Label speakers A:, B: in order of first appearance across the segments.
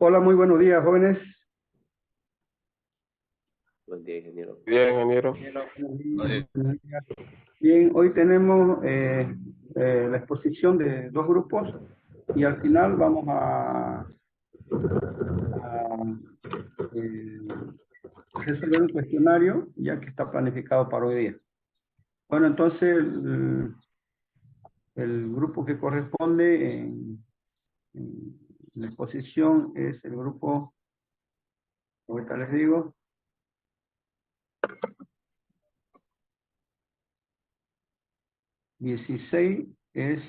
A: Hola, muy buenos días, jóvenes.
B: Buen día, ingeniero.
C: Bien, ingeniero.
A: Buenos días, buenos días. Bien, hoy tenemos la exposición de dos grupos y al final vamos a resolver un cuestionario ya que está planificado para hoy día. Bueno, entonces el grupo que corresponde en la exposición es el grupo, ahorita les digo, 16 es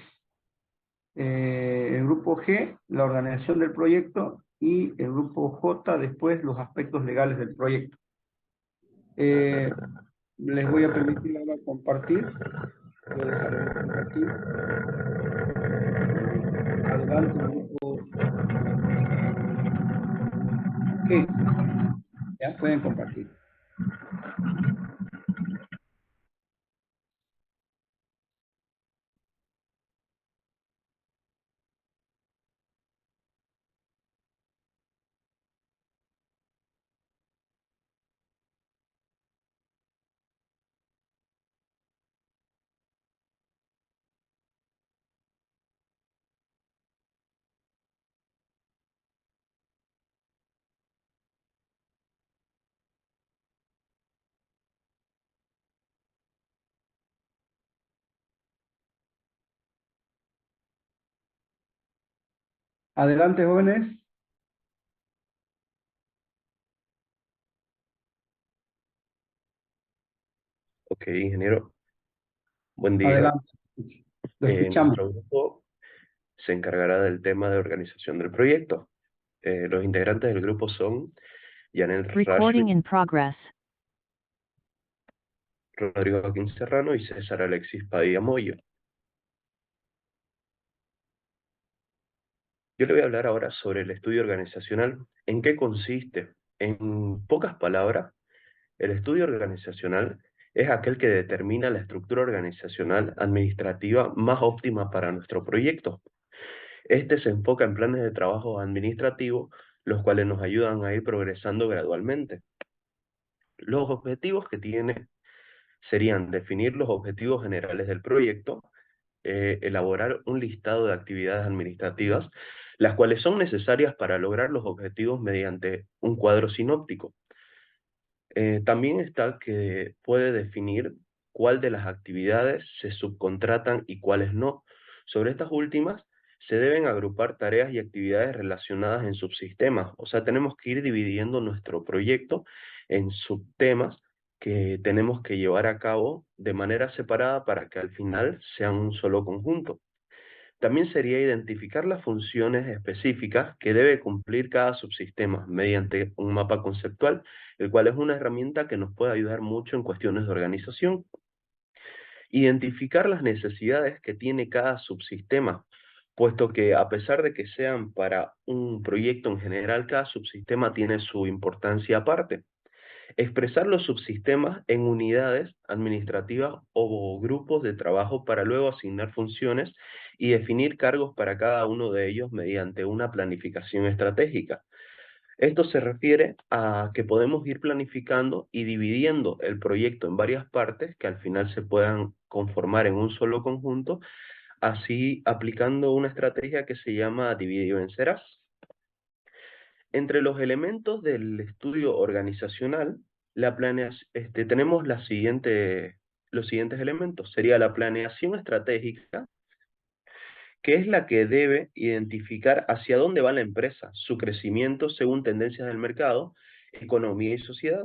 A: el grupo G, la organización del proyecto, y el grupo J, después los aspectos legales del proyecto. Eh, Les voy a permitir ahora compartir. Voy a dejar de compartir. Adelante, el grupo G. Ya pueden compartir. Adelante, jóvenes.
B: Ok, ingeniero. Buen día.
A: Adelante. Lo escuchamos.
B: Nuestro grupo se encargará del tema de organización del proyecto. Los integrantes del grupo son Yanel
D: Recording
B: Rashid,
D: in progress.
B: Rodrigo Joaquín Serrano y César Alexis Padilla Moyo. Yo le voy a hablar ahora sobre el estudio organizacional. ¿En qué consiste? En pocas palabras, el estudio organizacional es aquel que determina la estructura organizacional administrativa más óptima para nuestro proyecto. Este se enfoca en planes de trabajo administrativos, los cuales nos ayudan a ir progresando gradualmente. Los objetivos que tiene serían definir los objetivos generales del proyecto, elaborar un listado de actividades administrativas, las cuales son necesarias para lograr los objetivos mediante un cuadro sinóptico. También está que puede definir cuál de las actividades se subcontratan y cuáles no. Sobre estas últimas, se deben agrupar tareas y actividades relacionadas en subsistemas. O sea, tenemos que ir dividiendo nuestro proyecto en subtemas que tenemos que llevar a cabo de manera separada para que al final sean un solo conjunto. También sería identificar las funciones específicas que debe cumplir cada subsistema mediante un mapa conceptual, el cual es una herramienta que nos puede ayudar mucho en cuestiones de organización. Identificar las necesidades que tiene cada subsistema, puesto que a pesar de que sean para un proyecto en general, cada subsistema tiene su importancia aparte. Expresar los subsistemas en unidades administrativas o grupos de trabajo para luego asignar funciones y definir cargos para cada uno de ellos mediante una planificación estratégica. Esto se refiere a que podemos ir planificando y dividiendo el proyecto en varias partes que al final se puedan conformar en un solo conjunto, así aplicando una estrategia que se llama divide y vencerás. Entre los elementos del estudio organizacional, tenemos los siguientes elementos. Sería la planeación estratégica, que es la que debe identificar hacia dónde va la empresa, su crecimiento según tendencias del mercado, economía y sociedad.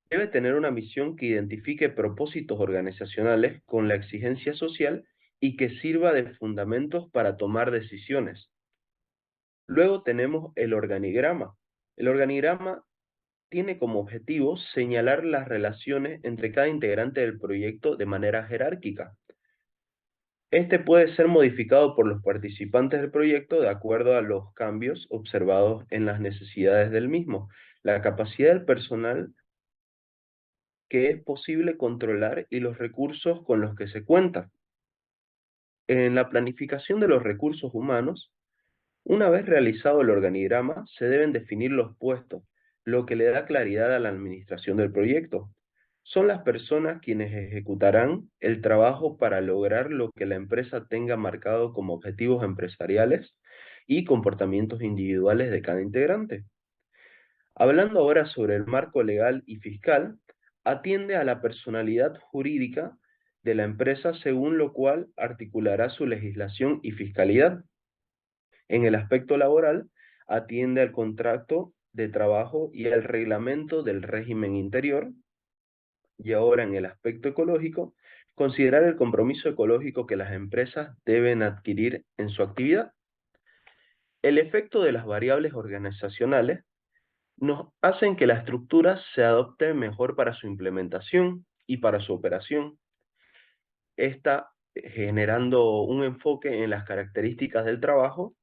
B: Debe tener una misión que identifique propósitos organizacionales con la exigencia social y que sirva de fundamentos para tomar decisiones. Luego tenemos el organigrama. El organigrama tiene como objetivo señalar las relaciones entre cada integrante del proyecto de manera jerárquica. Este puede ser modificado por los participantes del proyecto de acuerdo a los cambios observados en las necesidades del mismo, la capacidad del personal que es posible controlar y los recursos con los que se cuenta. En la planificación de los recursos humanos, Una vez realizado el organigrama, se deben definir los puestos, lo que le da claridad a la administración del proyecto. Son las personas quienes ejecutarán el trabajo para lograr lo que la empresa tenga marcado como objetivos empresariales y comportamientos individuales de cada integrante. Hablando ahora sobre el marco legal y fiscal, atiende a la personalidad jurídica de la empresa, según lo cual articulará su legislación y fiscalidad. En el aspecto laboral, atiende al contrato de trabajo y al reglamento del régimen interior. Y ahora en el aspecto ecológico, considerar el compromiso ecológico que las empresas deben adquirir en su actividad. El efecto de las variables organizacionales nos hacen que la estructura se adopte mejor para su implementación y para su operación. Esta generando un enfoque en las características del trabajo,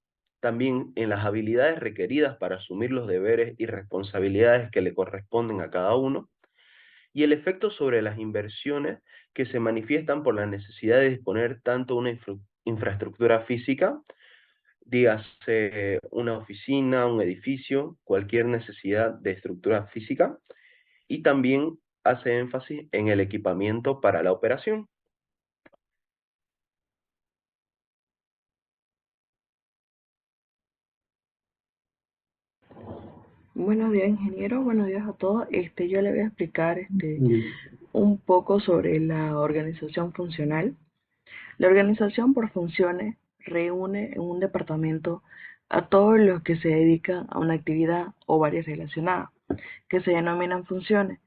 B: también en las habilidades requeridas para asumir los deberes y responsabilidades que le corresponden a cada uno, y el efecto sobre las inversiones que se manifiestan por la necesidad de disponer tanto una infraestructura física, dígase una oficina, un edificio, cualquier necesidad de estructura física, y también hace énfasis en el equipamiento para la operación.
C: Buenos días, ingeniero. Buenos días a todos. Yo le voy a explicar
A: Sí.
C: un poco sobre la organización funcional. La organización por funciones reúne en un departamento a todos los que se dedican a una actividad o varias relacionadas, que se denominan funciones.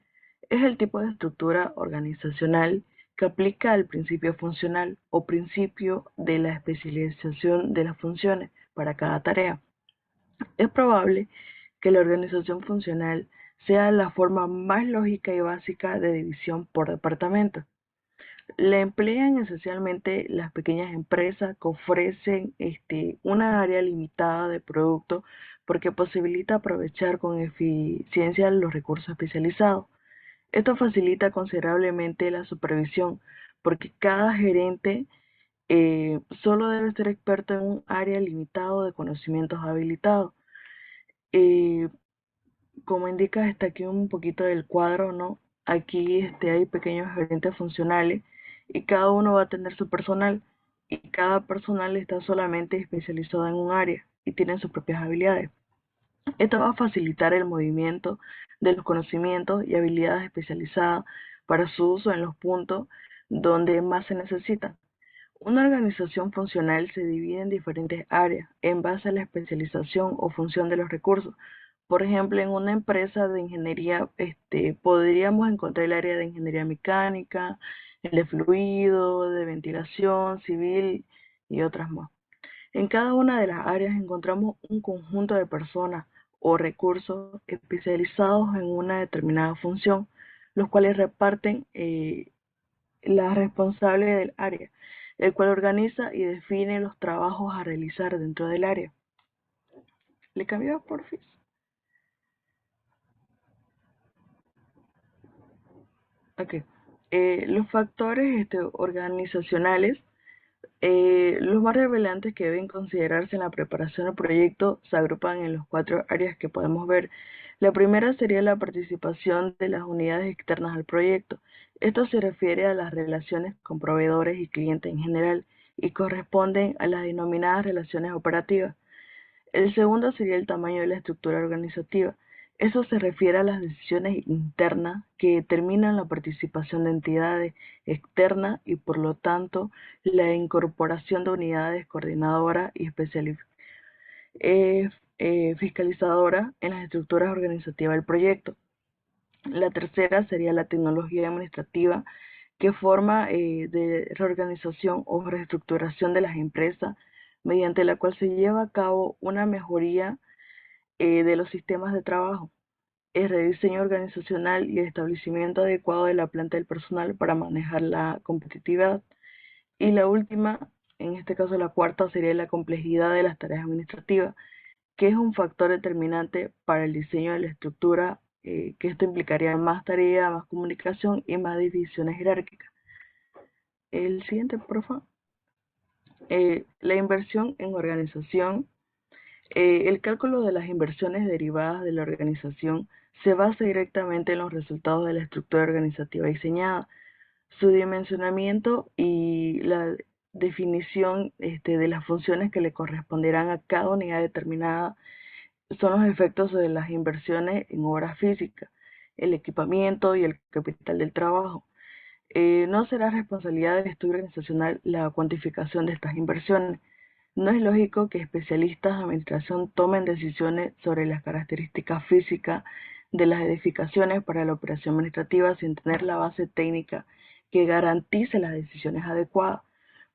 C: Es el tipo de estructura organizacional que aplica al principio funcional o principio de la especialización de las funciones para cada tarea. Es probable que la organización funcional sea la forma más lógica y básica de división por departamento. La emplean esencialmente las pequeñas empresas que ofrecen una área limitada de producto porque posibilita aprovechar con eficiencia los recursos especializados. Esto facilita considerablemente la supervisión porque cada gerente solo debe ser experto en un área limitado de conocimientos habilitados. Eh, Como indica está aquí un poquito del cuadro, ¿no? Aquí hay pequeños gerentes funcionales y cada uno va a tener su personal y cada personal está solamente especializado en un área y tiene sus propias habilidades. Esto va a facilitar el movimiento de los conocimientos y habilidades especializadas para su uso en los puntos donde más se necesita. Una organización funcional se divide en diferentes áreas en base a la especialización o función de los recursos. Por ejemplo, en una empresa de ingeniería, podríamos encontrar el área de ingeniería mecánica, el de fluido, de ventilación, civil y otras más. En cada una de las áreas encontramos un conjunto de personas o recursos especializados en una determinada función, los cuales reparten la responsable del área, el cual organiza y define los trabajos a realizar dentro del área. ¿Le cambió, porfis? Ok. Los factores organizacionales, los más relevantes que deben considerarse en la preparación del proyecto se agrupan en los 4 áreas que podemos ver. La primera sería la participación de las unidades externas al proyecto. Esto se refiere a las relaciones con proveedores y clientes en general y corresponden a las denominadas relaciones operativas. El segundo sería el tamaño de la estructura organizativa. Eso se refiere a las decisiones internas que determinan la participación de entidades externas y por lo tanto la incorporación de unidades coordinadoras y fiscalizadoras en las estructuras organizativas del proyecto. La tercera sería la tecnología administrativa que forma de reorganización o reestructuración de las empresas mediante la cual se lleva a cabo una mejoría de los sistemas de trabajo, el rediseño organizacional y el establecimiento adecuado de la planta del personal para manejar la competitividad. Y la última, en este caso la cuarta, sería la complejidad de las tareas administrativas, que es un factor determinante para el diseño de la estructura, que esto implicaría más tarea, más comunicación y más divisiones jerárquicas. El siguiente, por favor. La inversión en organización El cálculo de las inversiones derivadas de la organización se basa directamente en los resultados de la estructura organizativa diseñada. Su dimensionamiento y la definición de las funciones que le corresponderán a cada unidad determinada son los efectos de las inversiones en obra física, el equipamiento y el capital del trabajo. No será responsabilidad del estudio organizacional la cuantificación de estas inversiones. No es lógico que especialistas de administración tomen decisiones sobre las características físicas de las edificaciones para la operación administrativa sin tener la base técnica que garantice las decisiones adecuadas.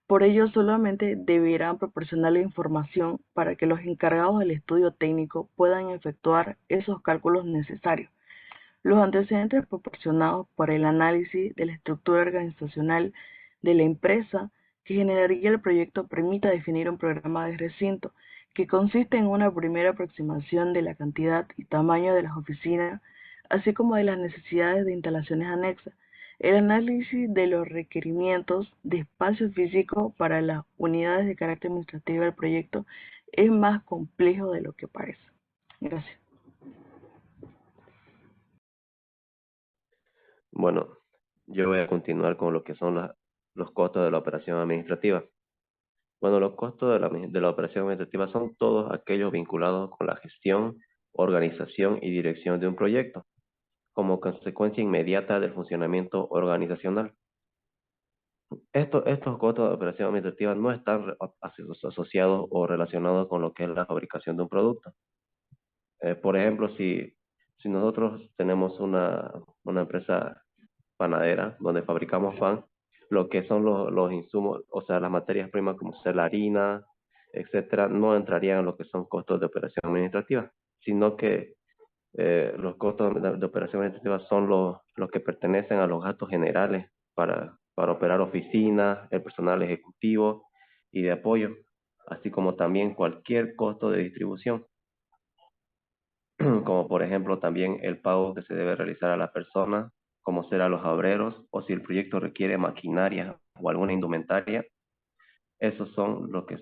C: Por ello, solamente deberán proporcionar la información para que los encargados del estudio técnico puedan efectuar esos cálculos necesarios. Los antecedentes proporcionados por el análisis de la estructura organizacional de la empresa que generaría el proyecto permite definir un programa de recinto que consiste en una primera aproximación de la cantidad y tamaño de las oficinas, así como de las necesidades de instalaciones anexas. El análisis de los requerimientos de espacio físico para las unidades de carácter administrativo del proyecto es más complejo de lo que parece. Gracias.
D: Bueno, yo voy a continuar con lo que son los costos de la operación administrativa. Bueno, los costos de la operación administrativa son todos aquellos vinculados con la gestión, organización y dirección de un proyecto, como consecuencia inmediata del funcionamiento organizacional. Estos costos de operación administrativa no están asociados o relacionados con lo que es la fabricación de un producto. Por ejemplo, si nosotros tenemos una empresa panadera donde fabricamos pan, lo que son los insumos, o sea, las materias primas como ser la harina, etcétera, no entrarían en lo que son costos de operación administrativa, sino que los costos de operación administrativa son los que pertenecen a los gastos generales para operar oficinas, el personal ejecutivo y de apoyo, así como también cualquier costo de distribución, como por ejemplo también el pago que se debe realizar a la persona, como ser a los obreros, o si el proyecto requiere maquinaria o alguna indumentaria. Esos son lo que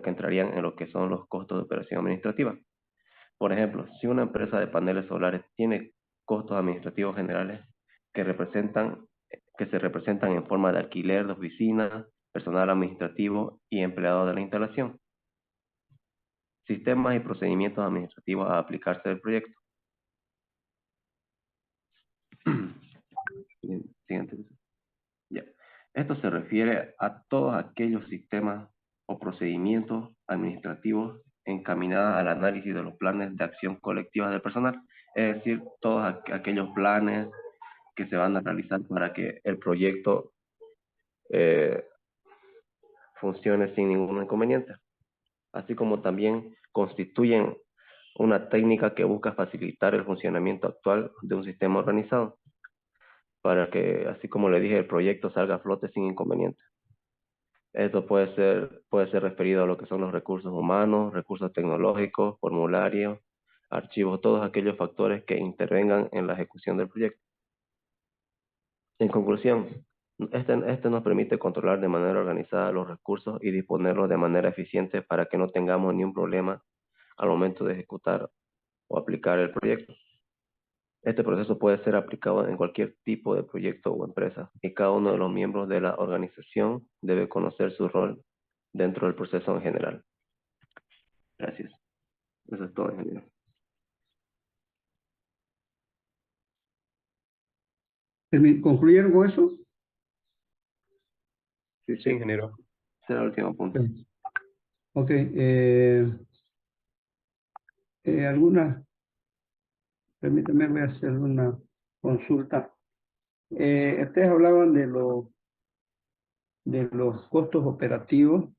D: entrarían en lo que son los costos de operación administrativa. Por ejemplo, si una empresa de paneles solares tiene costos administrativos generales que se representan en forma de alquiler de oficinas, personal administrativo y empleados de la instalación, sistemas y procedimientos administrativos a aplicarse del proyecto. Siguiente. Ya. Esto se refiere a todos aquellos sistemas o procedimientos administrativos encaminados al análisis de los planes de acción colectiva del personal, es decir, todos aquellos planes que se van a realizar para que el proyecto funcione sin ningún inconveniente, así como también constituyen una técnica que busca facilitar el funcionamiento actual de un sistema organizado, para que, así como le dije, el proyecto salga a flote sin inconveniente. Esto puede ser referido a lo que son los recursos humanos, recursos tecnológicos, formularios, archivos, todos aquellos factores que intervengan en la ejecución del proyecto. En conclusión, este nos permite controlar de manera organizada los recursos y disponerlos de manera eficiente para que no tengamos ni un problema al momento de ejecutar o aplicar el proyecto. Este proceso puede ser aplicado en cualquier tipo de proyecto o empresa, y cada uno de los miembros de la organización debe conocer su rol dentro del proceso en general. Gracias. Eso es todo, ingeniero.
A: ¿Concluyeron con eso?
B: Sí, ingeniero.
D: Ese era el último punto.
A: Ok. Permítame, voy a hacer una consulta. Ustedes hablaban de los costos operativos.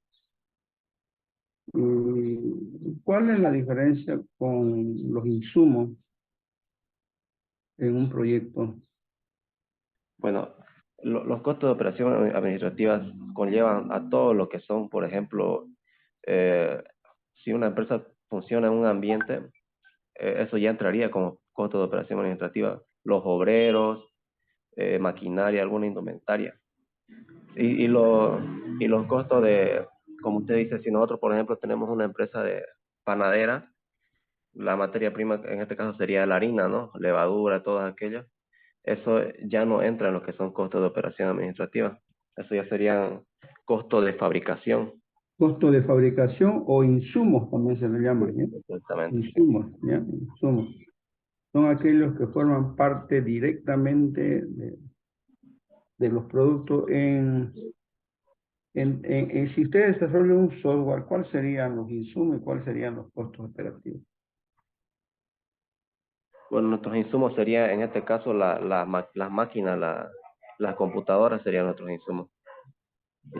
A: ¿Cuál es la diferencia con los insumos en un proyecto?
D: Bueno, los costos de operación administrativas conllevan a todo lo que son, por ejemplo, si una empresa funciona en un ambiente, eso ya entraría como costo de operación administrativa. Los obreros, maquinaria, alguna indumentaria. Y los costos como usted dice, si nosotros, por ejemplo, tenemos una empresa de panadera, la materia prima en este caso sería la harina, ¿no? Levadura, todas aquellas. Eso ya no entra en lo que son costos de operación administrativa. Eso ya serían costos de fabricación.
A: Costo de fabricación o insumos también se le llama, ¿ya?
D: Exactamente.
A: Insumos, ¿ya? Insumos. Son aquellos que forman parte directamente de los productos si ustedes desarrollan un software, ¿cuáles serían los insumos y cuáles serían los costos operativos?
D: Bueno, nuestros insumos serían, en este caso, las máquinas, las computadoras serían nuestros insumos.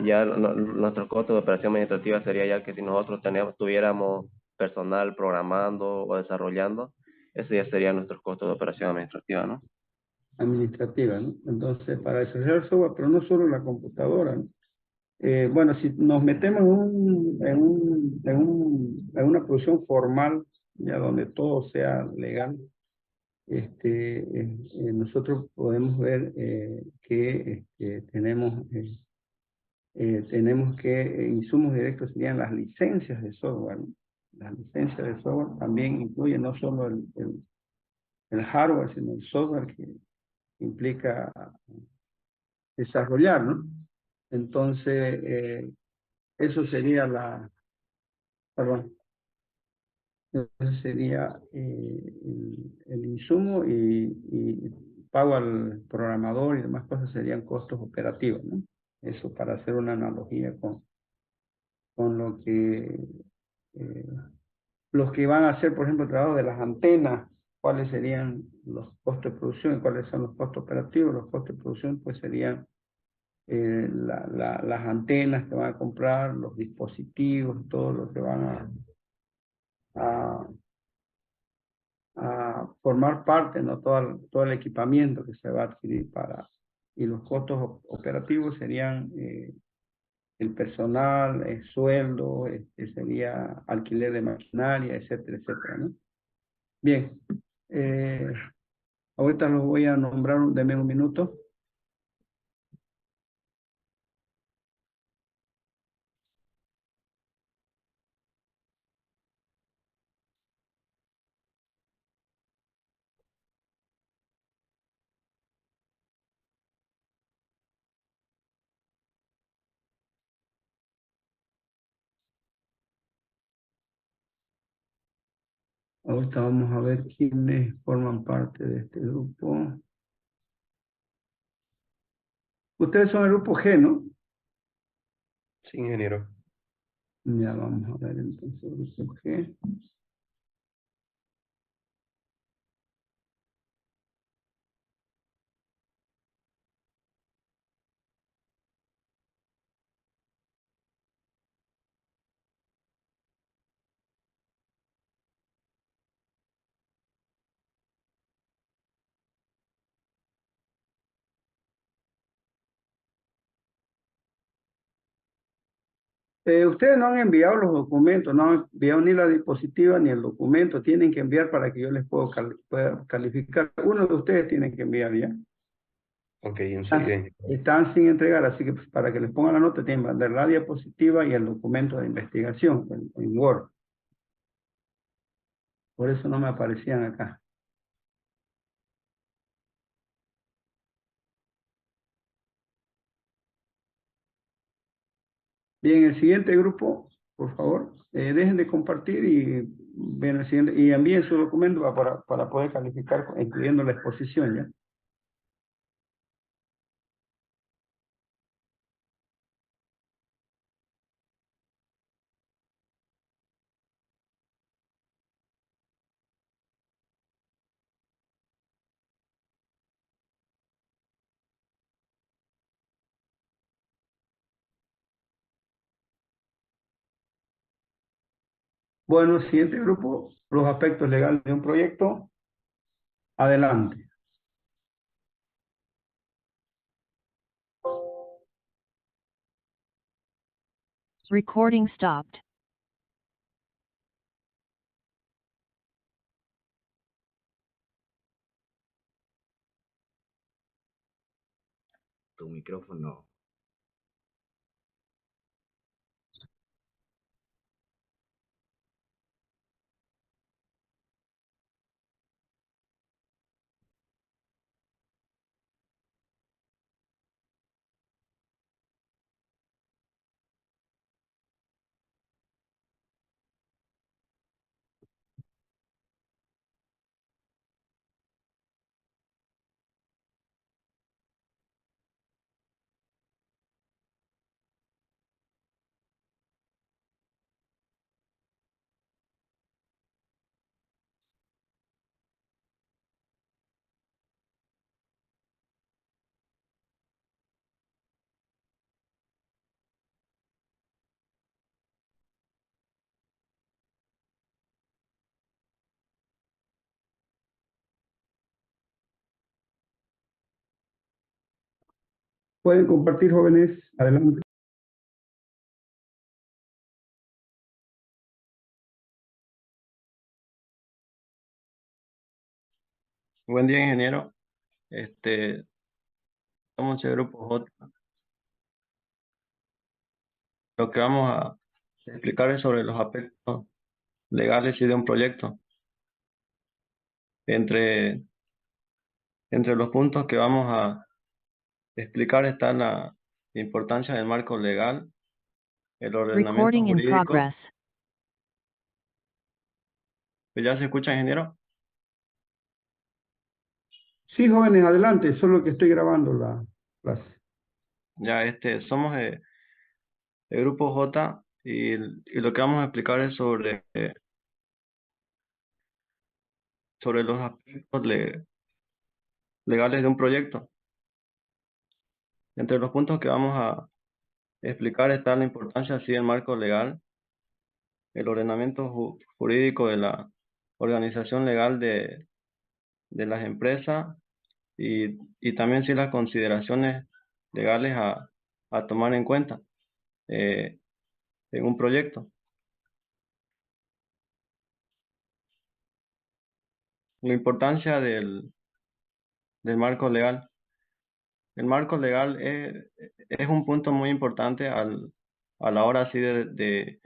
D: Ya nuestro costo de operación administrativa sería ya que si nosotros tuviéramos personal programando o desarrollando, ese ya sería nuestro costo de operación administrativa, ¿no?
A: Administrativa, ¿no? Entonces, para desarrollar software, pero no solo la computadora, ¿no? Bueno, si nos metemos en una producción formal, ya donde todo sea legal, nosotros podemos ver que tenemos que insumos directos serían las licencias de software, ¿no? Las licencias de software también incluyen no solo el hardware, sino el software que implica desarrollar, ¿no? Entonces, eso sería perdón, eso sería el insumo y pago al programador y demás cosas serían costos operativos, ¿no? Eso para hacer una analogía con lo que los que van a hacer, por ejemplo, el trabajo de las antenas, cuáles serían los costos de producción y cuáles son los costos operativos. Los costos de producción pues serían las antenas que van a comprar, los dispositivos, todo lo que van a, a formar parte, ¿no? Todo el equipamiento que se va a adquirir y los costos operativos serían el personal, el sueldo, sería alquiler de maquinaria, etcétera, etcétera, ¿no? Bien, ahorita los voy a nombrar, denme un minuto. Ahorita vamos a ver quiénes forman parte de este grupo. Ustedes son el grupo G, ¿no?
B: Sí, ingeniero.
A: Ya vamos a ver entonces el grupo G. Ustedes no han enviado los documentos, no han enviado ni la diapositiva ni el documento. Tienen que enviar para que yo les pueda calificar. Uno de ustedes tienen que enviar ya.
B: Ok, enseguida.
A: Están sin entregar, así que pues, para que les pongan la nota tienen que mandar la diapositiva y el documento de investigación en Word. Por eso no me aparecían acá. Bien, el siguiente grupo, por favor, dejen de compartir y ven el siguiente, y envíen su documento para poder calificar, incluyendo la exposición, ¿ya? Bueno, el siguiente grupo, los aspectos legales de un proyecto. Adelante.
E: Recording stopped.
F: Tu micrófono.
A: Pueden compartir, jóvenes. Adelante.
F: Buen día, ingeniero. Somos el grupo J. Lo que vamos a explicar es sobre los aspectos legales y de un proyecto. Entre, entre los puntos que vamos a explicar está la importancia del marco legal, el ordenamiento
E: Recording in
F: jurídico.
E: progress.
F: ¿Ya se escucha, ingeniero?
A: Sí, jóvenes, adelante. Solo que estoy grabando la clase.
F: Ya, somos el grupo J y lo que vamos a explicar es sobre los aspectos legales de un proyecto. Entre los puntos que vamos a explicar está la importancia así del marco legal, el ordenamiento jurídico de la organización legal de las empresas y también sí las consideraciones legales a tomar en cuenta eh, en un proyecto. La importancia del marco legal. El marco legal es un punto muy importante a la hora así de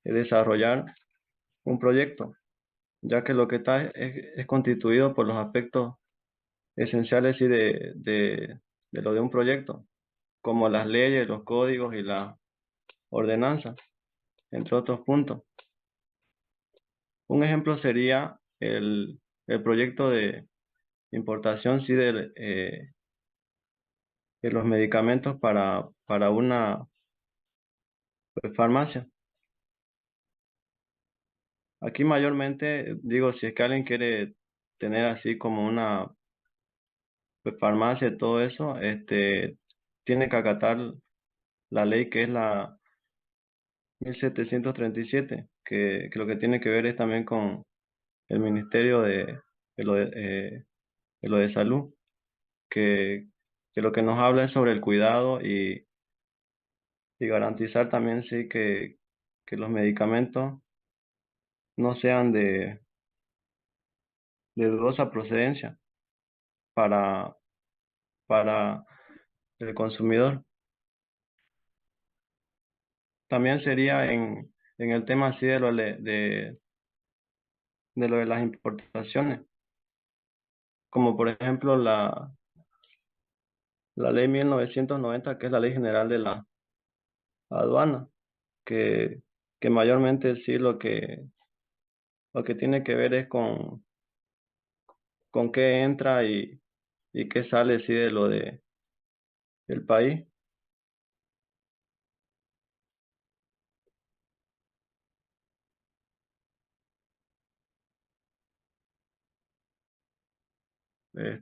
F: desarrollar un proyecto, ya que lo que está es constituido por los aspectos esenciales sí, de lo de un proyecto, como las leyes, los códigos y la ordenanza, entre otros puntos. Un ejemplo sería el proyecto de importación sí, de los medicamentos para una farmacia. Aquí mayormente, digo, si es que alguien quiere tener así como una farmacia y todo eso, tiene que acatar la ley que es la 1737, que lo que tiene que ver es también con el Ministerio de lo de Salud, que, que lo que nos habla es sobre el cuidado y garantizar también sí que los medicamentos no sean de dudosa procedencia para, para el consumidor. También sería en el tema así de lo de las importaciones, como por ejemplo la ley 1990, que es la ley general de la aduana, que, que mayormente sí lo que tiene que ver es con qué entra y qué sale sí de lo del país.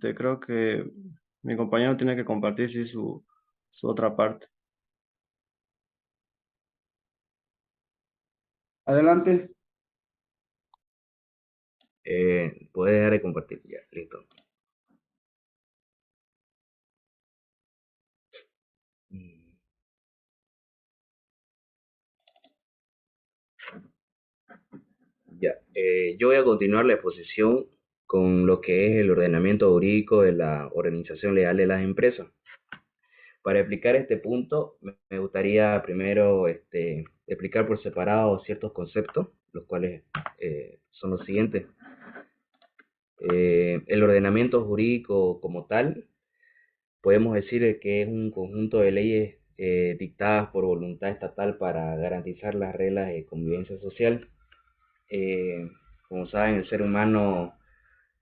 F: Creo que mi compañero tiene que compartir sí, su otra parte.
A: Adelante.
G: Puedes dejar de compartir ya, listo. Mm, Ya, yo voy a continuar la exposición con lo que es el ordenamiento jurídico de la organización legal de las empresas. Para explicar este punto, me gustaría primero explicar por separado ciertos conceptos, los cuales son los siguientes. El ordenamiento jurídico como tal, podemos decir que es un conjunto de leyes dictadas por voluntad estatal para garantizar las reglas de convivencia social. Como saben, el ser humano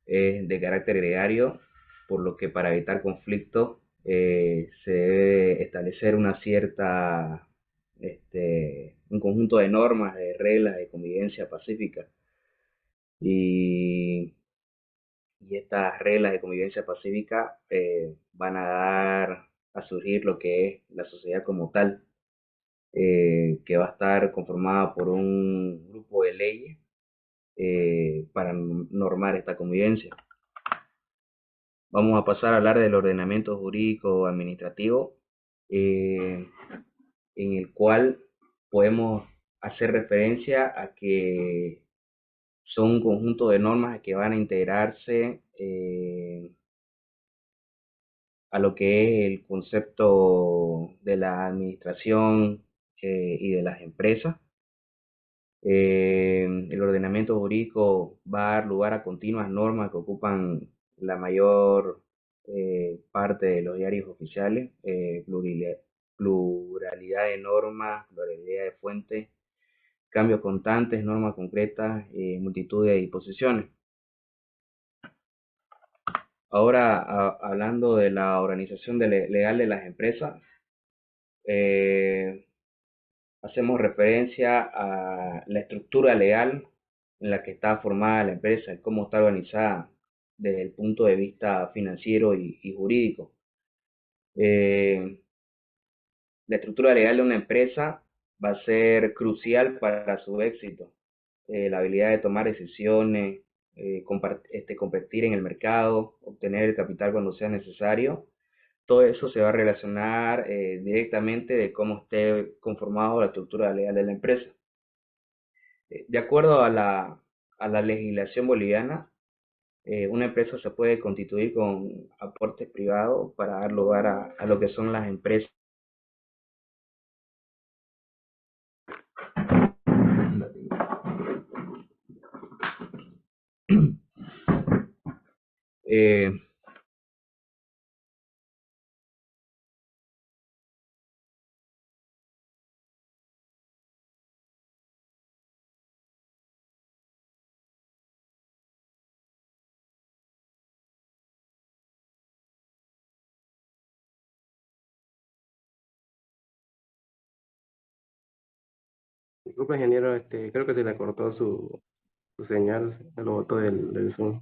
G: es de carácter gregario, por lo que para evitar conflictos se debe establecer una cierta, un conjunto de normas, de reglas de convivencia pacífica. Y, y estas reglas de convivencia pacífica van a dar a surgir lo que es la sociedad como tal, que va a estar conformada por un grupo de leyes para normar esta convivencia. Vamos a pasar a hablar del ordenamiento jurídico administrativo, eh, en el cual podemos hacer referencia a que son un conjunto de normas que van a integrarse a lo que es el concepto de la administración y de las empresas. El ordenamiento jurídico va a dar lugar a continuas normas que ocupan la mayor parte de los diarios oficiales, pluralidad de normas, pluralidad de fuentes, cambios constantes, normas concretas, multitud de disposiciones. Ahora, hablando de la organización legal de las empresas, hacemos referencia a la estructura legal en la que está formada la empresa y cómo está organizada desde el punto de vista financiero y jurídico. La estructura legal de una empresa va a ser crucial para su éxito. La habilidad de tomar decisiones, competir en el mercado, obtener el capital cuando sea necesario. Todo eso se va a relacionar directamente de cómo esté conformado la estructura legal de la empresa. De acuerdo a la legislación boliviana, una empresa se puede constituir con aportes privados para dar lugar a lo que son las empresas. Eh,
H: Disculpe, ingeniero, creo que se le cortó su señal, se lo botó del Zoom.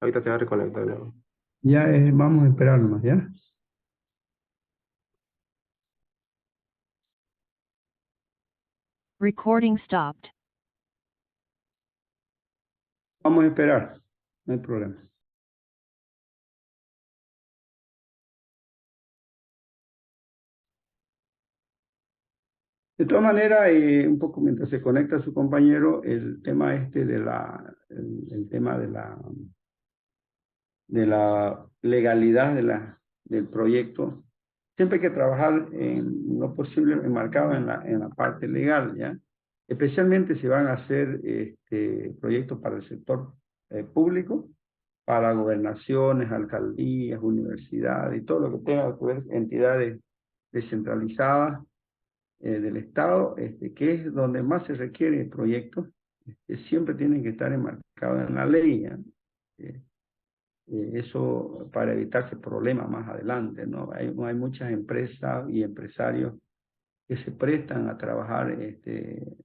H: Ahorita se va a reconectar, ¿no?
A: Ya vamos a esperar nomás, ¿ya?
E: Recording stopped.
A: Vamos a esperar, no hay problema. De todas maneras, un poco mientras se conecta su compañero, el tema el tema de la legalidad del proyecto, siempre hay que trabajar en lo posible enmarcado en la parte legal, ¿ya? Especialmente si van a hacer proyectos para el sector público, para gobernaciones, alcaldías, universidades y todo lo que tenga que ver entidades descentralizadas del Estado, que es donde más se requiere proyectos, siempre tienen que estar enmarcados en la ley, ¿ya? Eso para evitarse problemas más adelante, ¿no? Hay muchas empresas y empresarios que se prestan a trabajar de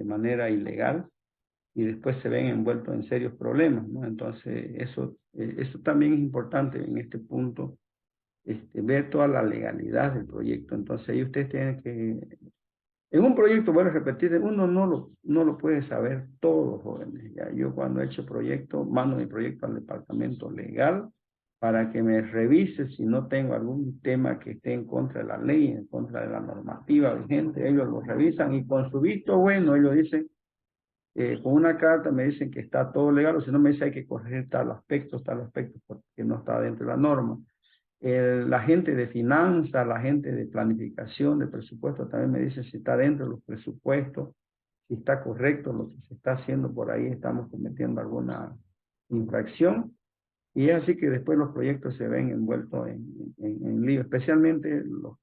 A: manera ilegal y después se ven envueltos en serios problemas, ¿no? Entonces, eso también es importante en este punto, ver toda la legalidad del proyecto. Entonces, ahí ustedes tienen que... En un proyecto, vuelvo a repetir, uno no lo puede saber todo, jóvenes. ¿Ya? Yo cuando he hecho proyecto, mando mi proyecto al departamento legal para que me revise si no tengo algún tema que esté en contra de la ley, en contra de la normativa vigente. Ellos lo revisan y con su visto bueno, ellos dicen, con una carta me dicen que está todo legal, o si no me dice hay que corregir tal aspecto, porque no está dentro de la norma. La gente de finanzas, la gente de planificación, de presupuesto, también me dice si está dentro de los presupuestos, si está correcto lo que se está haciendo por ahí, estamos cometiendo alguna infracción. Y es así que después los proyectos se ven envueltos en lío, especialmente los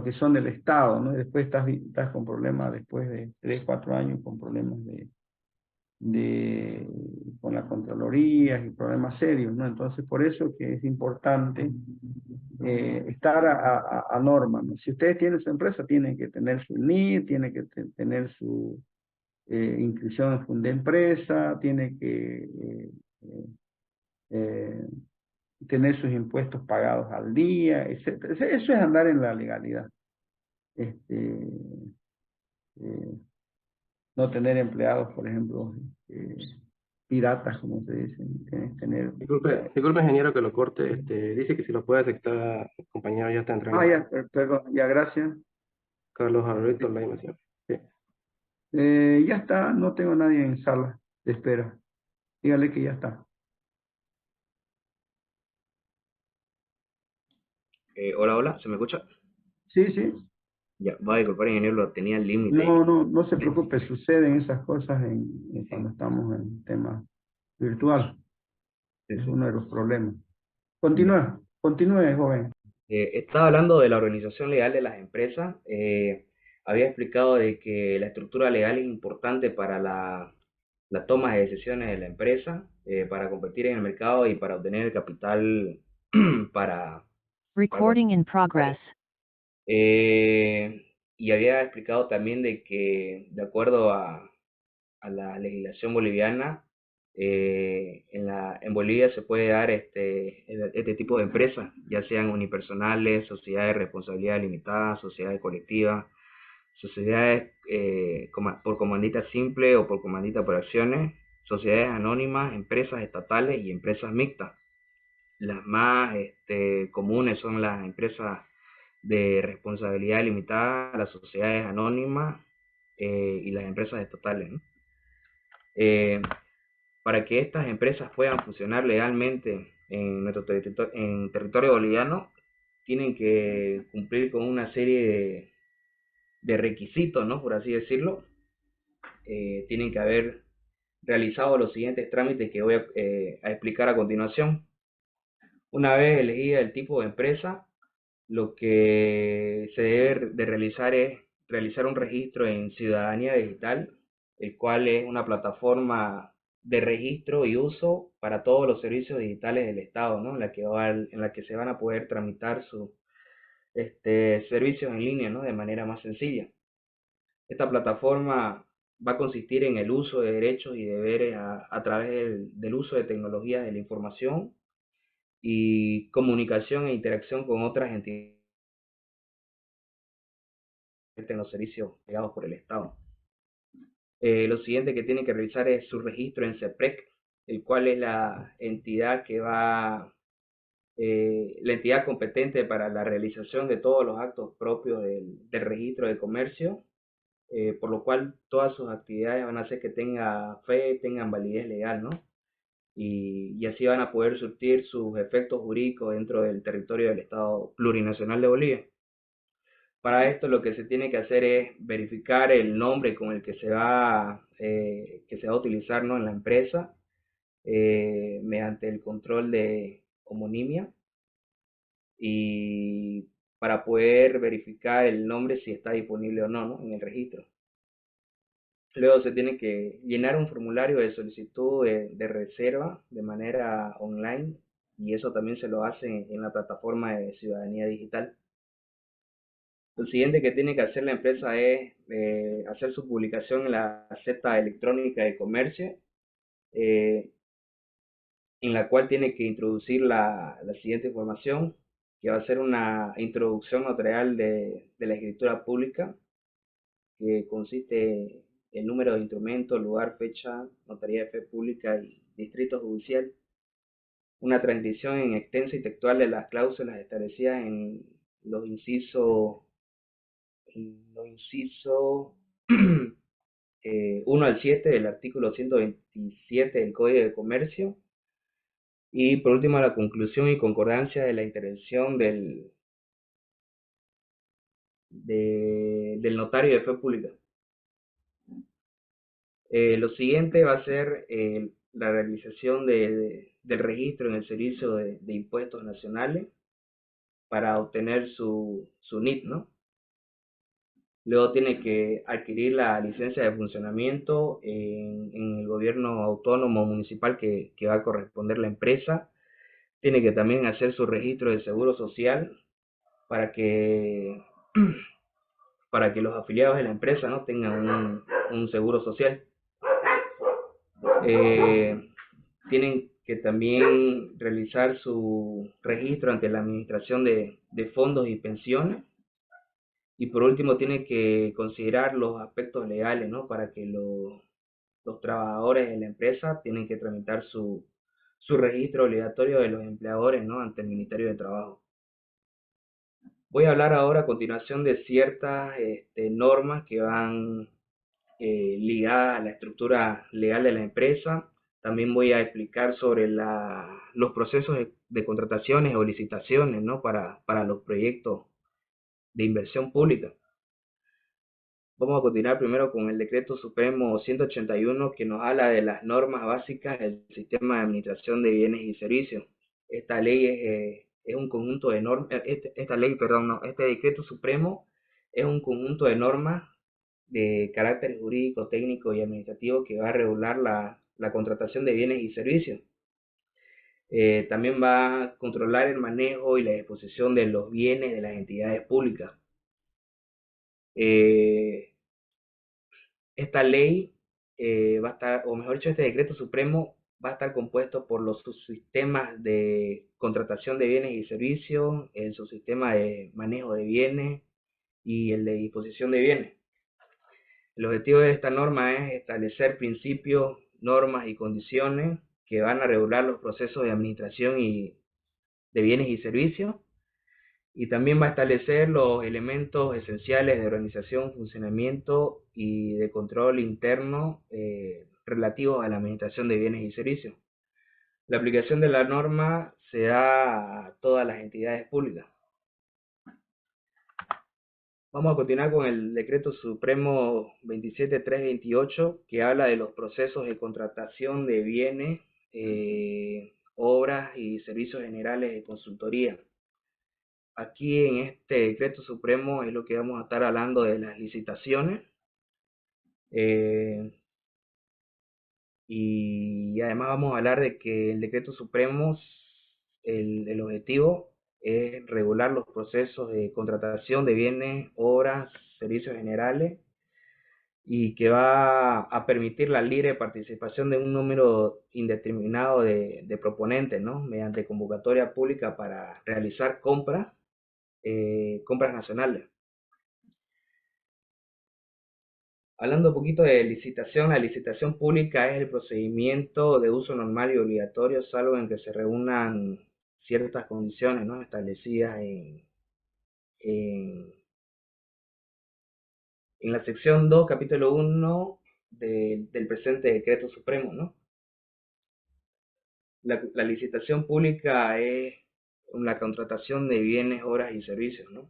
A: que son del Estado, ¿no? Y después estás con problemas después de 3, 4 años, con problemas con la Contraloría y problemas serios, ¿no? Entonces, por eso que es importante estar a norma, ¿no? Si ustedes tienen su empresa, tienen que tener su NIE, tienen que tener su inscripción en Fundempresa, tienen que eh, tener sus impuestos pagados al día, etcétera. Eso es andar en la legalidad. No tener empleados, por ejemplo, piratas, como se dice. Tienes que tener...
H: Disculpe, ingeniero, que lo corte. Dice que si lo puede aceptar, el compañero ya está entrando.
A: Ya, perdón, ya, gracias.
H: Carlos Alberto Laima, sí.
A: Ya está, no tengo nadie en sala de espera. Dígale que ya está.
G: Hola, hola, ¿se me escucha?
A: Sí, sí.
G: Ya, va a disculpar, ingeniero, lo tenía al límite.
A: No se preocupe, suceden esas cosas cuando estamos en tema virtual. Es uno de los problemas. Continúe, joven.
G: Estaba hablando de la organización legal de las empresas. Había explicado de que la estructura legal es importante para la toma de decisiones de la empresa, para competir en el mercado y para obtener el capital para...
E: Recording in progress.
G: Y había explicado también de que, de acuerdo a la legislación boliviana, en Bolivia se puede dar este tipo de empresas, ya sean unipersonales, sociedades de responsabilidad limitada, sociedades colectivas, sociedades por comandita simple o por comandita por acciones, sociedades anónimas, empresas estatales y empresas mixtas. Las más comunes son las empresas de responsabilidad limitada, las sociedades anónimas y las empresas estatales, ¿no? Para que estas empresas puedan funcionar legalmente en nuestro en territorio boliviano, tienen que cumplir con una serie de requisitos, ¿no? Por así decirlo. Tienen que haber realizado los siguientes trámites que voy a explicar a continuación. Una vez elegida el tipo de empresa, lo que se debe de realizar es realizar un registro en Ciudadanía Digital, el cual es una plataforma de registro y uso para todos los servicios digitales del Estado, ¿no? En la que se van a poder tramitar sus servicios en línea, ¿no? De manera más sencilla. Esta plataforma va a consistir en el uso de derechos y deberes a través del uso de tecnologías de la información y comunicación e interacción con otras entidades en los servicios creados por el Estado. Lo siguiente que tiene que realizar es su registro en CEPREC, el cual es la entidad la entidad competente para la realización de todos los actos propios del registro de comercio, por lo cual todas sus actividades van a hacer que tengan validez legal, ¿no? Y así van a poder surtir sus efectos jurídicos dentro del territorio del Estado plurinacional de Bolivia. Para esto lo que se tiene que hacer es verificar el nombre con el que se va a utilizar, ¿no? En la empresa, mediante el control de homonimia, y para poder verificar el nombre si está disponible o no, ¿no? En el registro. Luego se tiene que llenar un formulario de solicitud de reserva de manera online, y eso también se lo hace en la plataforma de Ciudadanía Digital. Lo siguiente que tiene que hacer la empresa es hacer su publicación en la Gaceta Electrónica de Comercio, en la cual tiene que introducir la siguiente información, que va a ser una introducción notarial de la escritura pública, que consiste en número de instrumento, lugar, fecha, notaría de fe pública y distrito judicial. Una transcripción en extensa y textual de las cláusulas establecidas en los incisos 1 al 7 del artículo 127 del Código de Comercio. Y por último, la conclusión y concordancia de la intervención del notario de fe pública. Lo siguiente va a ser la realización del registro en el Servicio de Impuestos Nacionales para obtener su NIT, ¿no? Luego tiene que adquirir la licencia de funcionamiento en el gobierno autónomo municipal que va a corresponder la empresa. Tiene que también hacer su registro de seguro social para que los afiliados de la empresa, ¿no? Tengan un seguro social. Tienen que también realizar su registro ante la Administración de Fondos y Pensiones. Y por último, tiene que considerar los aspectos legales, ¿no? Para que los trabajadores de la empresa tienen que tramitar su registro obligatorio de los empleadores, ¿no?, ante el Ministerio de Trabajo. Voy a hablar ahora a continuación de ciertas normas que van ligadas a la estructura legal de la empresa. También voy a explicar sobre los procesos de contrataciones o licitaciones, ¿no?, para los proyectos de inversión pública. Vamos a continuar primero con el Decreto Supremo 181, que nos habla de las normas básicas del sistema de administración de bienes y servicios. Esta ley es un conjunto de normas, este Decreto Supremo es un conjunto de normas de carácter jurídico, técnico y administrativo que va a regular la contratación de bienes y servicios. También va a controlar el manejo y la disposición de los bienes de las entidades públicas. Esta ley va a estar, o mejor dicho, este decreto supremo va a estar compuesto por los subsistemas de contratación de bienes y servicios, el subsistema de manejo de bienes y el de disposición de bienes. El objetivo de esta norma es establecer principios, normas y condiciones que van a regular los procesos de administración de bienes y servicios, y también va a establecer los elementos esenciales de organización, funcionamiento y de control interno relativos a la administración de bienes y servicios. La aplicación de la norma se da a todas las entidades públicas. Vamos a continuar con el Decreto Supremo 27328, que habla de los procesos de contratación de bienes, obras y servicios generales de consultoría. Aquí en este Decreto Supremo es lo que vamos a estar hablando de las licitaciones. Y además vamos a hablar de que el Decreto Supremo, el objetivo es regular los procesos de contratación de bienes, obras, servicios generales, y que va a permitir la libre participación de un número indeterminado de proponentes, ¿no?, mediante convocatoria pública para realizar compras nacionales. Hablando un poquito de licitación, la licitación pública es el procedimiento de uso normal y obligatorio, salvo en que se reúnan ciertas condiciones, ¿no?, establecidas en la sección 2, capítulo 1 del presente Decreto Supremo, ¿no? La licitación pública es la contratación de bienes, obras y servicios, ¿no?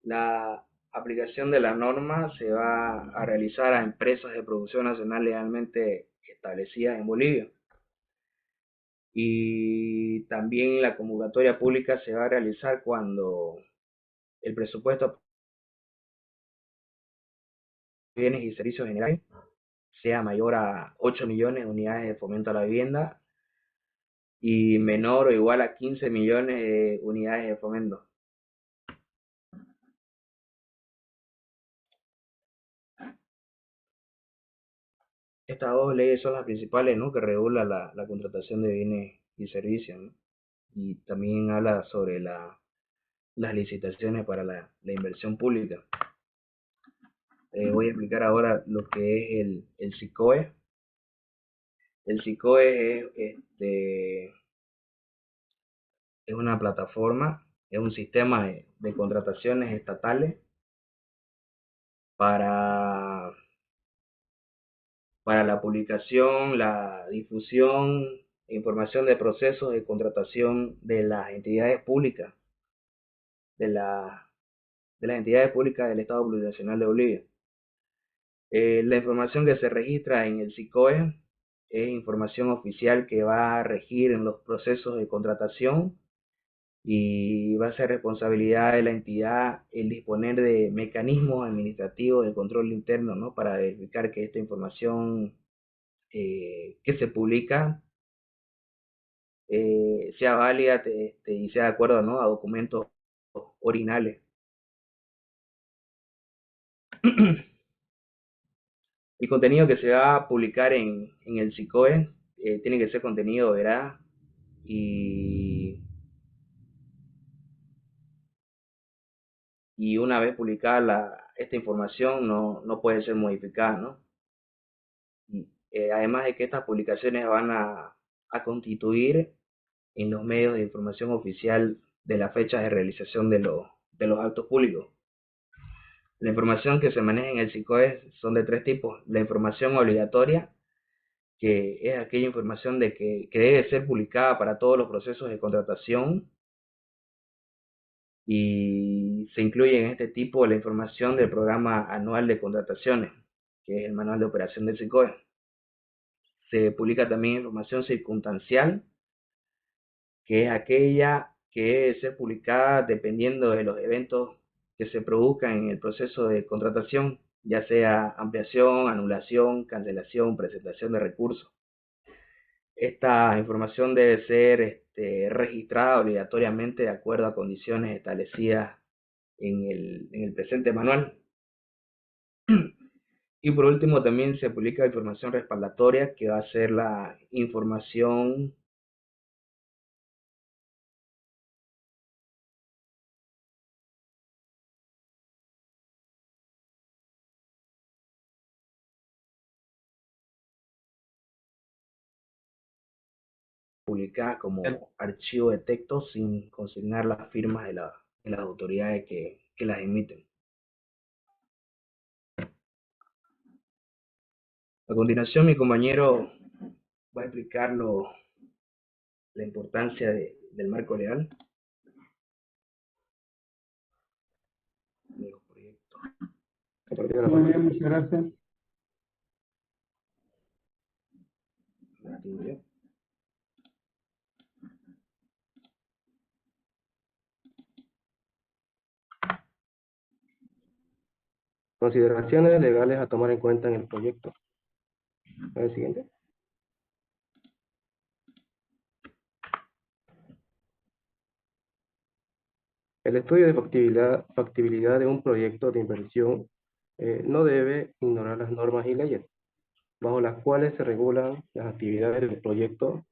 G: La aplicación de la norma se va a realizar a empresas de producción nacional legalmente establecidas en Bolivia. Y también la convocatoria pública se va a realizar cuando el presupuesto de bienes y servicios generales sea mayor a 8 millones de unidades de fomento a la vivienda y menor o igual a 15 millones de unidades de fomento. Estas dos leyes son las principales, ¿no?, que regulan la contratación de bienes y servicios, ¿no? Y también habla sobre las licitaciones para la inversión pública. Voy a explicar ahora lo que es el SICOE. El SICOE es una plataforma, es un sistema de contrataciones estatales para la publicación, la difusión e información de procesos de contratación de las entidades públicas, de las entidades públicas del Estado Plurinacional de Bolivia. La información que se registra en el SICOE es información oficial que va a regir en los procesos de contratación y va a ser responsabilidad de la entidad el disponer de mecanismos administrativos de control interno, ¿no?, para verificar que esta información que se publica sea válida y sea de acuerdo, ¿no?, a documentos originales. El contenido que se va a publicar en el SICOE tiene que ser contenido veraz y una vez publicada esta información no puede ser modificada, ¿no? además de que estas publicaciones van a constituir en los medios de información oficial de la fecha de realización de los actos públicos. La información que se maneja en el SICOE son de tres tipos. La información obligatoria, que es aquella información que debe ser publicada para todos los procesos de contratación, y se incluye en este tipo la información del programa anual de contrataciones, que es el manual de operación del SICOE. Se publica también información circunstancial, que es aquella que debe ser publicada dependiendo de los eventos que se produzcan en el proceso de contratación, ya sea ampliación, anulación, cancelación, presentación de recursos. Esta información debe ser registrada obligatoriamente de acuerdo a condiciones establecidas en el presente manual. Y por último también se publica información respaldatoria, que va a ser la información publicada como archivo de texto sin consignar las firmas de las autoridades que las emiten. A continuación, mi compañero va a explicar la importancia del marco legal de los proyectos.
A: Muy bien, muchas gracias.
H: Consideraciones legales a tomar en cuenta en el proyecto. El siguiente. El estudio de factibilidad de un proyecto de inversión no debe ignorar las normas y leyes bajo las cuales se regulan las actividades del proyecto,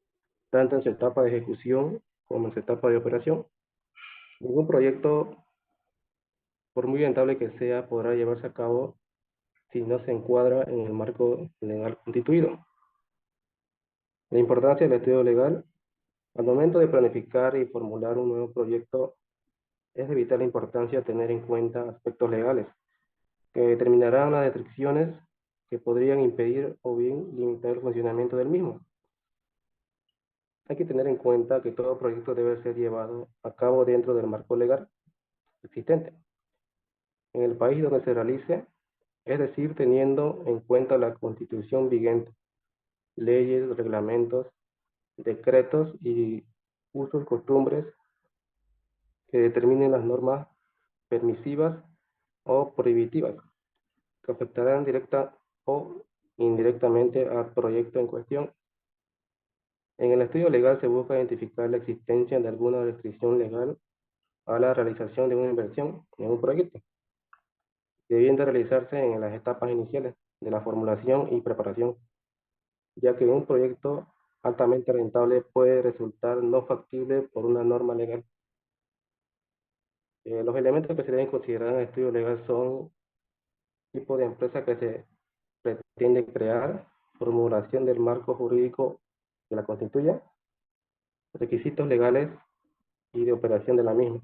H: tanto en su etapa de ejecución como en su etapa de operación. Ningún proyecto, por muy rentable que sea, podrá llevarse a cabo si no se encuadra en el marco legal constituido. La importancia del estudio legal al momento de planificar y formular un nuevo proyecto es de vital importancia tener en cuenta aspectos legales que determinarán las restricciones que podrían impedir o bien limitar el funcionamiento del mismo. Hay que tener en cuenta que todo proyecto debe ser llevado a cabo dentro del marco legal existente en el país donde se realice, es decir, teniendo en cuenta la Constitución vigente, leyes, reglamentos, decretos y usos, costumbres que determinen las normas permisivas o prohibitivas que afectarán directa o indirectamente al proyecto en cuestión. En el estudio legal se busca identificar la existencia de alguna restricción legal a la realización de una inversión en un proyecto, debiendo realizarse en las etapas iniciales de la formulación y preparación, ya que un proyecto altamente rentable puede resultar no factible por una norma legal. Los elementos que se deben considerar en el estudio legal son tipo de empresa que se pretende crear, formulación del marco jurídico que la constituya, requisitos legales y de operación de la misma.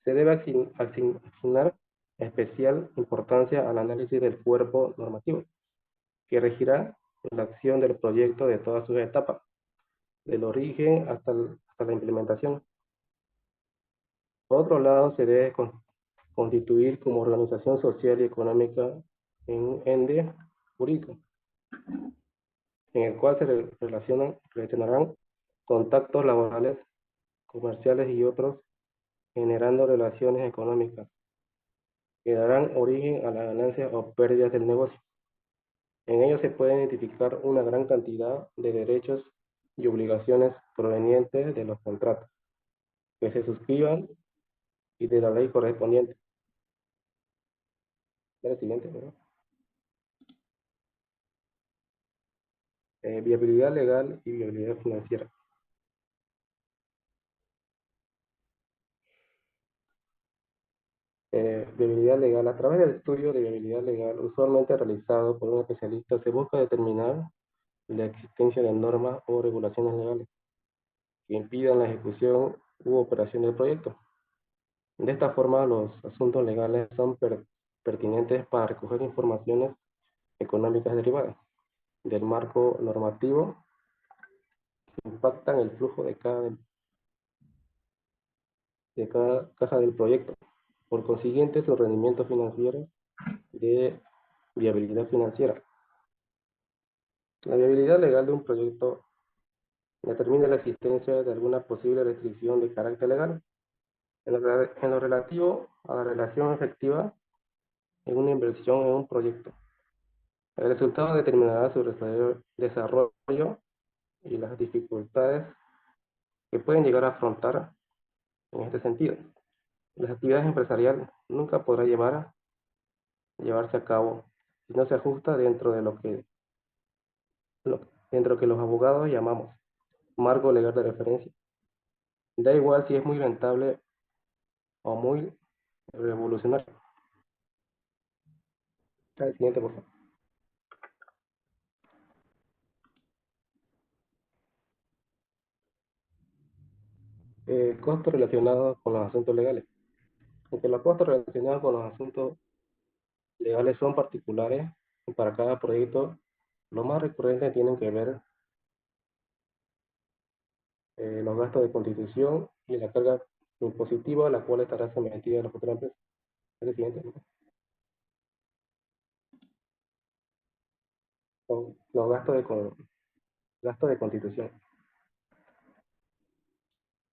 H: Se debe asignar especial importancia al análisis del cuerpo normativo, que regirá la acción del proyecto de todas sus etapas, del origen hasta la implementación. Por otro lado, se debe constituir como organización social y económica en un ente jurídico, en el cual se relacionarán contactos laborales, comerciales y otros, generando relaciones económicas que darán origen a las ganancias o pérdidas del negocio. En ello se puede identificar una gran cantidad de derechos y obligaciones provenientes de los contratos que se suscriban y de la ley correspondiente. El siguiente, ¿verdad? Viabilidad legal y viabilidad financiera. Viabilidad legal. A través del estudio de viabilidad legal, usualmente realizado por un especialista, se busca determinar la existencia de normas o regulaciones legales que impidan la ejecución u operación del proyecto. De esta forma, los asuntos legales son pertinentes para recoger informaciones económicas derivadas del marco normativo que impactan el flujo de cada caja del proyecto. Por consiguiente, su rendimiento financiero de viabilidad financiera. La viabilidad legal de un proyecto determina la existencia de alguna posible restricción de carácter legal en lo relativo a la relación efectiva en una inversión en un proyecto. El resultado determinará su desarrollo y las dificultades que pueden llegar a afrontar en este sentido. Las actividades empresariales nunca podrá llevarse a cabo si no se ajusta dentro que los abogados llamamos marco legal de referencia. Da igual si es muy rentable o muy revolucionario. El siguiente, por favor. Costos relacionados con los asuntos legales. Aunque los costos relacionados con los asuntos legales son particulares para cada proyecto, los más recurrentes tienen que ver los gastos de constitución y la carga impositiva a la cual estará sometida la futura empresa. El siguiente. Son los gastos de constitución.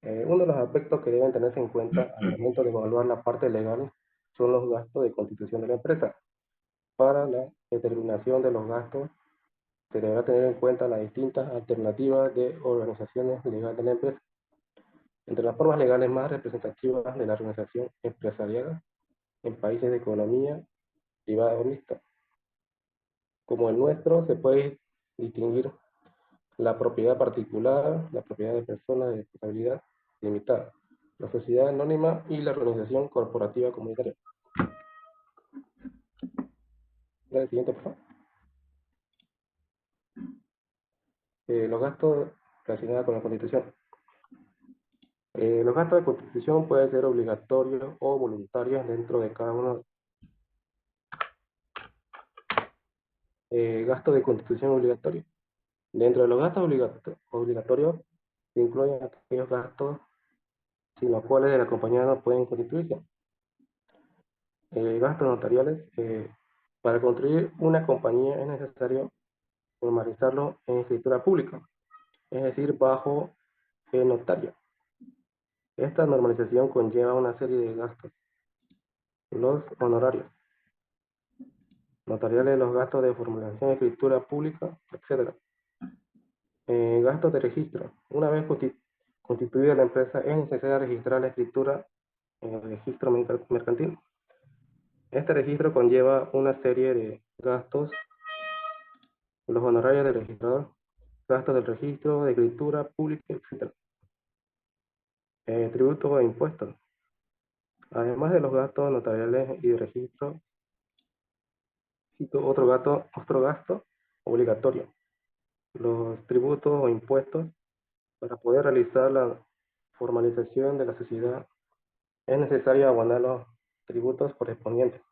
H: Uno de los aspectos que deben tenerse en cuenta al momento de evaluar la parte legal son los gastos de constitución de la empresa. Para la determinación de los gastos, se deberá tener en cuenta las distintas alternativas de organizaciones legales de la empresa. Entre las formas legales más representativas de la organización empresarial en países de economía privada o mixta, como el nuestro, se puede distinguir la propiedad particular, la propiedad de personas de responsabilidad limitada, la sociedad anónima y la organización corporativa comunitaria. El siguiente, por favor. Los gastos relacionados con la Constitución. Los gastos de constitución pueden ser obligatorios o voluntarios dentro de cada uno. Gastos de constitución obligatorios. Dentro de los gastos obligatorios se incluyen aquellos gastos sin los cuales de la compañía no pueden constituirse. Gastos notariales. Para construir una compañía es necesario formalizarlo en escritura pública, es decir, bajo el notario. Esta normalización conlleva una serie de gastos. Los honorarios notariales, los gastos de formalización de escritura pública, etc. Gastos de registro. Una vez constituida la empresa, es necesario registrar la escritura en el registro mercantil. Este registro conlleva una serie de gastos. Los honorarios del registrador, gastos del registro, de escritura pública, etc. Tributos e impuestos. Además de los gastos notariales y de registro, cito otro gasto obligatorio. Los tributos o impuestos. Para poder realizar la formalización de la sociedad es necesario abonar los tributos correspondientes.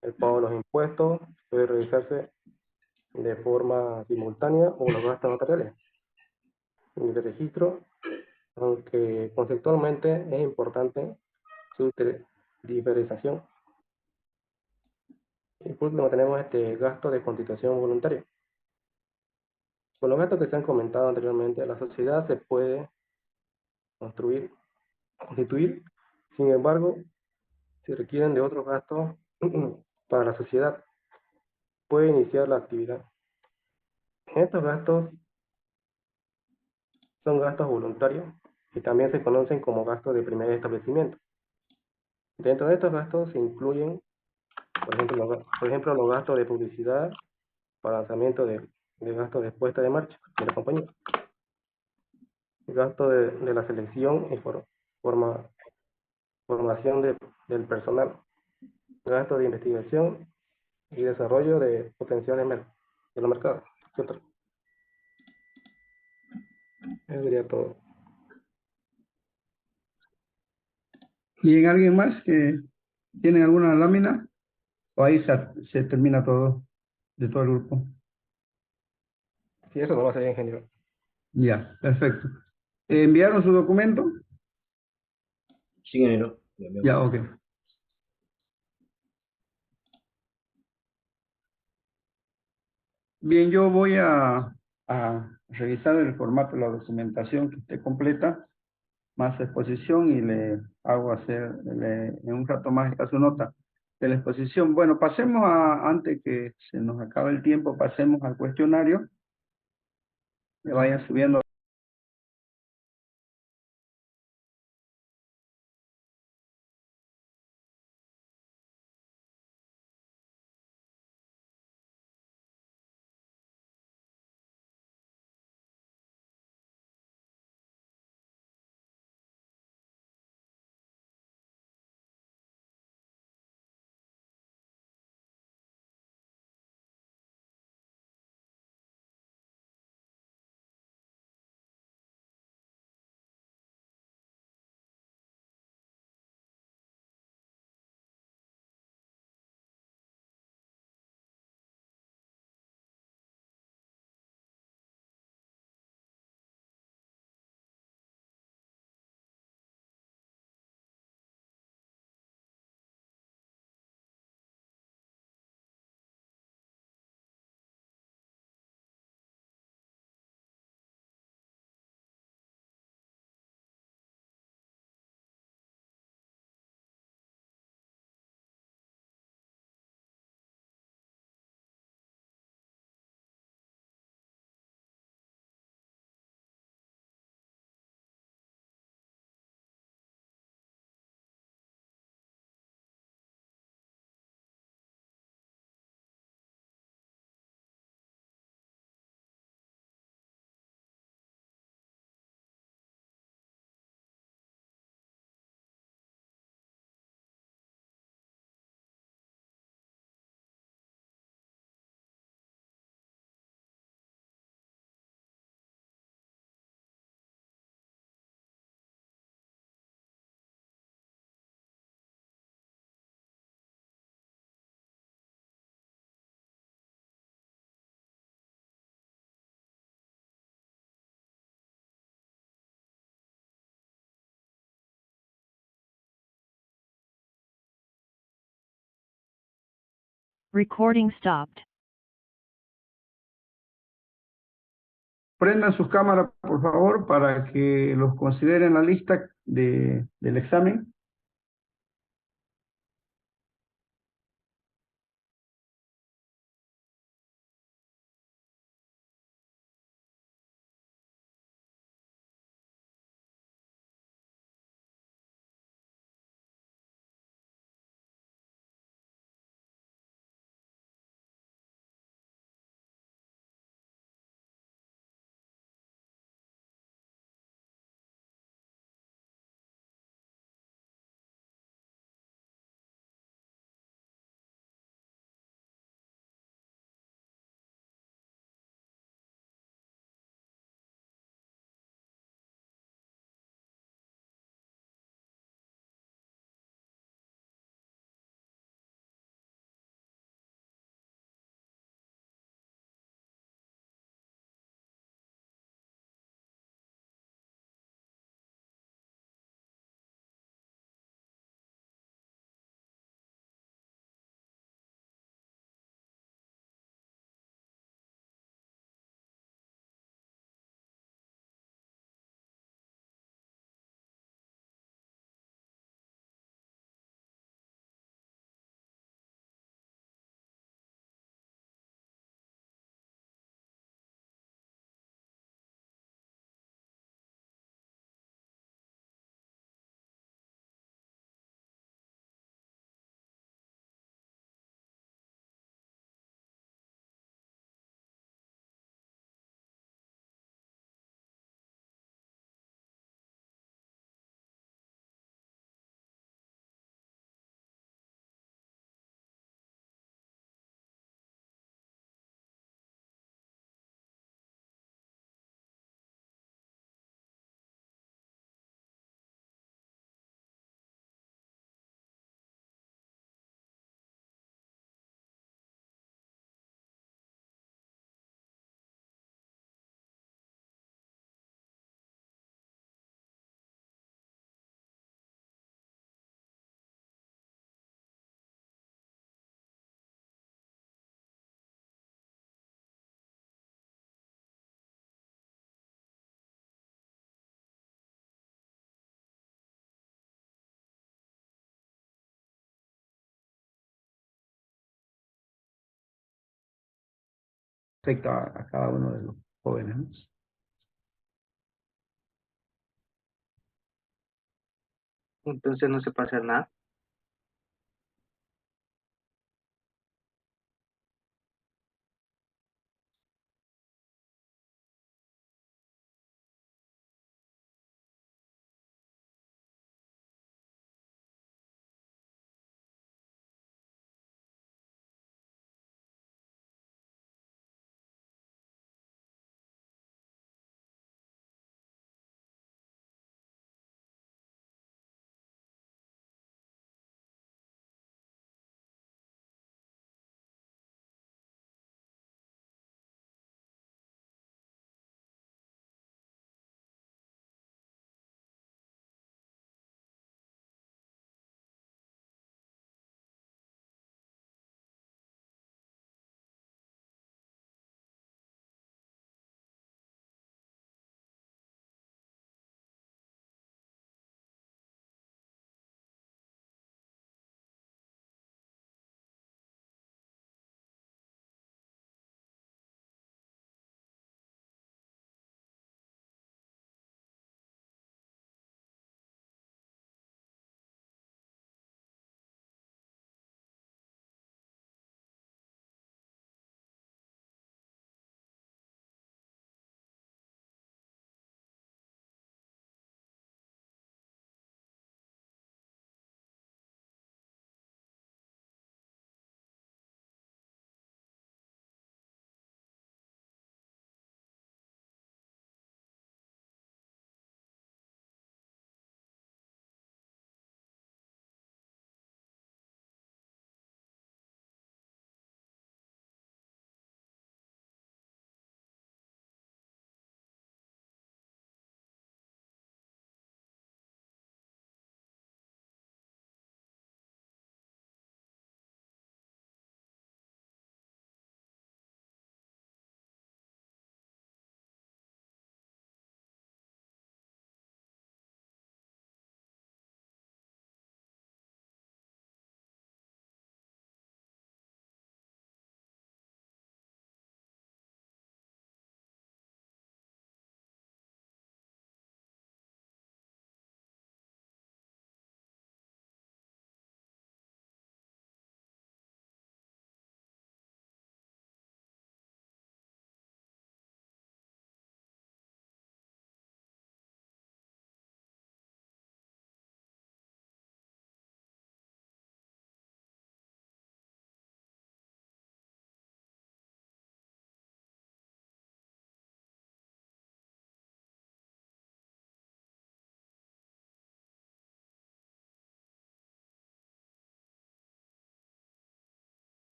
H: El pago de los impuestos puede realizarse de forma simultánea o los gastos notariales. Y de registro, aunque conceptualmente es importante su diferenciación. Y por último tenemos gasto de constitución voluntaria. Con los gastos que se han comentado anteriormente, la sociedad se puede constituir, sin embargo, si requieren de otros gastos para la sociedad, puede iniciar la actividad. Estos gastos son gastos voluntarios y también se conocen como gastos de primer establecimiento. Dentro de estos gastos se incluyen, por ejemplo, los gastos de publicidad para lanzamiento de gastos de puesta de marcha de la compañía, gastos de la selección y formación del personal, gastos de investigación y desarrollo de potenciales de los mercados, etc. Eso sería todo.
A: ¿Y alguien más que tiene alguna lámina? ¿O ahí se termina todo, de todo el grupo?
H: Sí, eso no lo sería ingeniero.
A: Ya, perfecto. ¿Enviaron su documento?
G: Sí, ingeniero. Lo envío.
A: Ya, ok. Bien, yo voy a revisar el formato de la documentación que esté completa, más exposición, y le hago hacer en un rato más su nota de la exposición. Bueno, pasemos antes que se nos acabe el tiempo, pasemos al cuestionario. Le vayan subiendo.
E: Recording stopped.
A: Prendan sus cámaras, por favor, para que los consideren la lista del examen. afecta a cada uno de los jóvenes, ¿no?
I: Entonces no se puede hacer nada.